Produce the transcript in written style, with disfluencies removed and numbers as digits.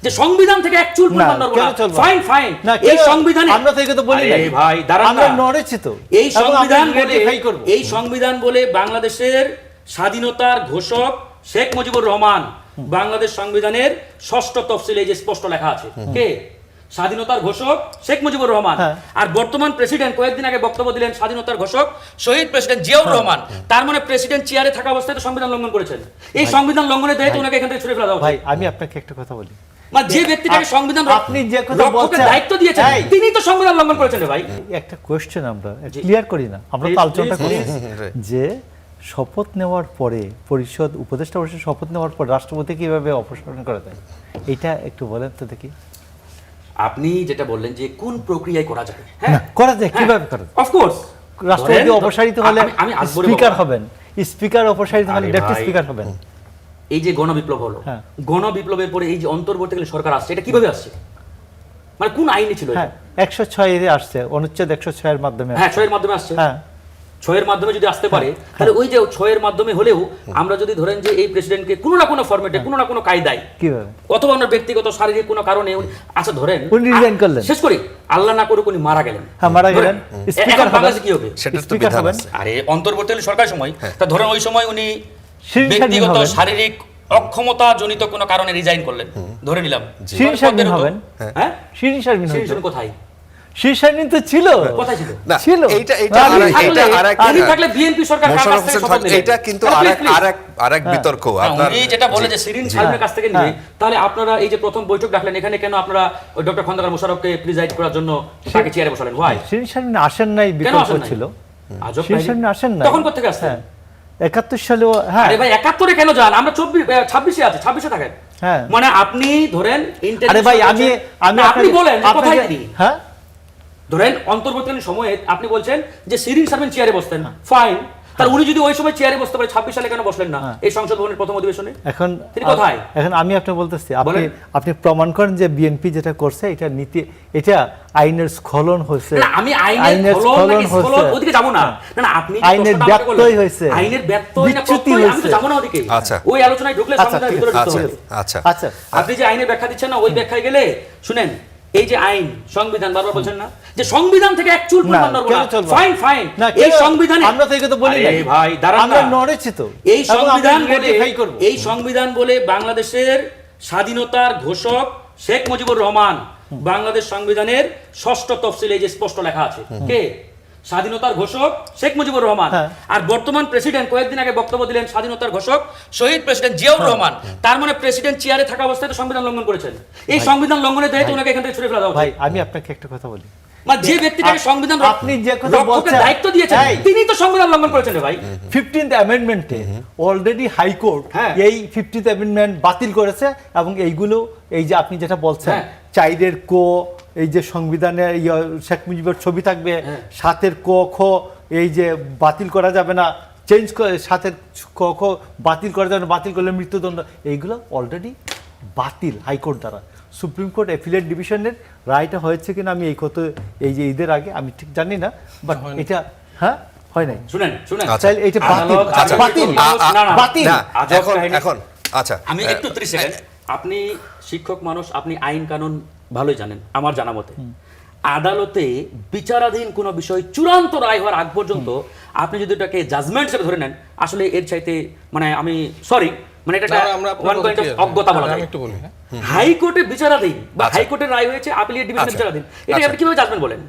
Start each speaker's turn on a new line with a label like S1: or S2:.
S1: যে সংবিধান থেকে এক চুল পরিমাণ নড়বো না। ফাইন ফাইন, এই সংবিধানে
S2: আমরা থেকে তো বলি না
S1: ভাই, দাঁড়ান,
S2: আমরা নড়েছি তো।
S1: এই সংবিধান বলে বাংলাদেশের স্বাধীনতার ঘোষক শেখ মুজিবুর রহমান, বাংলাদেশ সংবিধানের 6ষ্ঠ তফসিলে এই যে স্পষ্ট লেখা আছে, কে? স্বাধীনতার ঘোষক শেখ মুজিবুর রহমান। আর বর্তমান প্রেসিডেন্ট কয়েকদিন আগে বক্তব্য দিলেন স্বাধীনতার ঘোষক শহীদ প্রেসিডেন্ট জিয়াউর রহমান। তার মানে প্রেসিডেন্ট চেয়ারে থাকা অবস্থায় তো সংবিধান লঙ্ঘন করেছেন। এই সংবিধান লঙ্ঘনের দায়িত্ব ওনাকে এখান থেকে ছুড়ে ফেলা দাও।
S2: ভাই আমি আপনাকে একটা কথা বলি,
S1: মানে যে ব্যক্তিটাকে সংবিধান
S2: আপনি যে কথা বলছেন
S1: দায়িত্ব দিয়েছেন তিনি তো সংবিধান লঙ্ঘন করেছেন রে ভাই।
S2: একটা কোশ্চেন আমরা ক্লিয়ার করি না, আমরা তো আলোচনা করি যে শপথ নেওয়ার পরে পরিষদ উপদেষ্টা পরিষদ শপথ নেওয়ার পর রাষ্ট্রপতি কিভাবে অপসারণ করা যায়, এটা একটু বলেন তো দেখি।
S1: আপনি যেটা বললেন যে কোন প্রক্রিয়ায় করা যায়,
S2: হ্যাঁ করা যায়, কিভাবে করা যায়?
S1: অফ কোর্স
S2: রাষ্ট্রপতি অপসারিত হলে স্পিকার হবেন, স্পিকার অপসারিত হলে ডেপুটি স্পিকার হবেন।
S1: এই যে গণবিপ্লব হলো, গণবিপ্লবের পরে এই যে অন্তর্বর্তীকালীন সরকার আসছে, এটা কিভাবে আসছে? মানে কোন আইনে ছিল?
S2: হ্যাঁ 106 এর আসছে, অনুচ্ছেদ 106 এর মাধ্যমে।
S1: হ্যাঁ 6 এর মাধ্যমে আসছে। হ্যাঁ 6 এর মাধ্যমে যদি আসতে পারে তাহলে ওই যে 6 এর মাধ্যমে হলেও আমরা যদি ধরেন যে এই প্রেসিডেন্টকে কোনো না কোনো ফরম্যাটে কোনো না কোনো কায়দায়
S2: কিভাবে
S1: অথবা ওনার ব্যক্তিগত শারীরিক কোনো কারণে আচ্ছা ধরেন
S2: উনি রিজাইন করলেন,
S1: শেষ করি আল্লাহ না করুক উনি মারা গেলেন,
S2: হ্যাঁ মারা গেলেন, স্পিকার হবেন,
S1: কি হবে?
S3: সেটা তো বিধান আছে।
S1: আরে অন্তর্বর্তীকালীন সরকার সময় তা ধরেন ওই সময় উনি ব্যক্তিগত শারীরিক অক্ষমতা জনিত কোনো কারণে রিজাইন করলেন, ধরে নিলাম
S2: শিরিন শারমিন হবেন। হ্যাঁ শিরিন শারমিন
S1: কোথায়?
S2: শিরিন শারমিন তো ছিল,
S1: কোথায় ছিল?
S3: না
S2: ছিল,
S3: এটা আরেক
S1: উনি থাকলে বিএনপি সরকার কাছ থেকে শপথ নেবে,
S3: এটা কিন্তু আরেক বিতর্ক। আপনারা
S1: উনি যেটা বলে যে শিরিন শারমিনের কাছ থেকে নিবে, তাহলে আপনারা এই যে প্রথম বৈঠক ডাকলেন এখানে কেন আপনারা ওই ডক্টর খন্দকার মোশাররফকে প্রিজাইড করার জন্য তাকে চেয়ারে বসালেন? ভাই
S2: শিরিন শারমিন আসেন নাই, বিকল্প ছিল। শিরিন শারমিন আসেন না,
S1: তখন কোথা থেকে আসছেন?
S2: 71 সালে। হ্যাঁ
S1: আরে ভাই 71 এ কেন যান? আমরা 26 এ আছি, 26 এ থাকেন।
S2: হ্যাঁ
S1: মানে আপনি ধরেন
S2: আরে ভাই আমি
S1: আপনি বলেন কোথায়
S2: আপনাকে হ্যাঁ
S1: ধরেন অন্তর্বর্তীকালীন সময়ে আপনি বলছেন যে শিরিন শারমিন চেয়ারে বসতেন, ফাইন। তার উনি যদি ওই সময় চেয়ারে বসতে পারে 26 সালে কেন বসলেন না এই সংসদ ভবনের প্রথম অধিবেশনে?
S2: এখন
S1: তিনি কোথায়?
S2: এখন আমি আপনাকে বলতেছি, আপনি প্রমাণ করেন যে বিএনপি যেটা করছে এটা নীতি, এটা আইনের স্খলন হয়েছে।
S1: না আমি আইনের স্খলন ওদিকে যাব না। না না আপনি
S2: আইনের ব্যত্যয় হয়েছে,
S1: আইনের ব্যত্যয় না প্রত্যয়, আমি তো যাব না ওদিকে।
S3: আচ্ছা
S1: ওই আলোচনায় ঢুকলে সংবিধানের ভিতরে ঢুকতে হবে।
S3: আচ্ছা
S2: আচ্ছা
S1: আপনি যে আইনের ব্যাখ্যা দিচ্ছেন না ওই ব্যাখ্যায় গেলে শুনেন, এই যে আইন সংবিধান বারবার বলছেন না যে সংবিধান থেকে এক চুল পরিমাণ নড়বো না। ফাইন ফাইন, এই সংবিধানে
S2: আমরা থেকে তো বলি না
S1: ভাই, দাঁড়ান,
S2: আমরা নড়েছি তো।
S1: এই সংবিধান বলে বাংলাদেশের স্বাধীনতার ঘোষক শেখ মুজিবুর রহমান, বাংলাদেশ সংবিধানের 6ষ্ঠ তফসিলে এই যে স্পষ্ট লেখা আছে, কে? স্বাধীনতার ঘোষক শেখ মুজিবুর রহমান। আর বর্তমান প্রেসিডেন্ট কয়েকদিন আগে বক্তব্য দিলেন স্বাধীনতার ঘোষক শহীদ প্রেসিডেন্ট জিয়াউর রহমান। তার মানে প্রেসিডেন্ট চেয়ারে থাকা অবস্থায় তো সংবিধান লঙ্ঘন করেছেন। এই সংবিধান লঙ্ঘনের দায়িত্ব ওনাকে এখান থেকে ছুড়ে ফেলা দাও।
S2: ভাই আমি আপনাকে একটা কথা বলি,
S1: মানে যে ব্যক্তিটাকে সংবিধান
S2: আপনি যে কথা বলছেন
S1: দায়িত্ব দিয়েছেন তিনি তো সংবিধান লঙ্ঘন করেছেন রে ভাই।
S2: 15th অ্যামেন্ডমেন্টে অলরেডি হাইকোর্ট এই 15th অ্যামেন্ডমেন্ট বাতিল করেছে, এবং এইগুলো এই যে আপনি যেটা বলছেন চাইরের কো, এই যে সংবিধানে শেখ মুজিবের ছবি থাকবে, 7-এর ক খ এই যে বাতিল করা যাবে না, চেঞ্জ করে 7-এর ক খ বাতিল করা যাবে না, বাতিল করলে মৃত্যুদণ্ড, এইগুলো অলরেডি বাতিল হাইকোর্ট দ্বারা। সুপ্রিম কোর্ট অ্যাপিলেট ডিভিশনের রায়টা হয়েছে কিনা আমি এই যে ঈদের আগে আমি ঠিক জানি না, বাট এটা হ্যাঁ হয় নাই।
S1: শুনেন
S2: এটা বাতিল।
S3: এখন আচ্ছা
S1: আমি একটু 30 সেকেন্ড, আপনি শিক্ষক মানুষ, আপনি আইন কানুন ভালোই জানেন আমার জানা মতে। আদালতে বিচারাধীন কোনো বিষয় চূড়ান্ত রায় হওয়ার আগ পর্যন্ত আপনি যদি এটাকে জাজমেন্ট হিসেবে ধরে নেন, আসলে এর চাইতে মানে আমি সরি মানে এটা ওয়ান পয়েন্ট অফ অজ্ঞতা বলা যায়। হাইকোর্টে বিচারাধীন বা হাইকোর্টের রায় হয়েছে, আপিলেট ডিভিশনে বিচারাধীন, এটা আপনি কিভাবে জাজমেন্ট বলেন?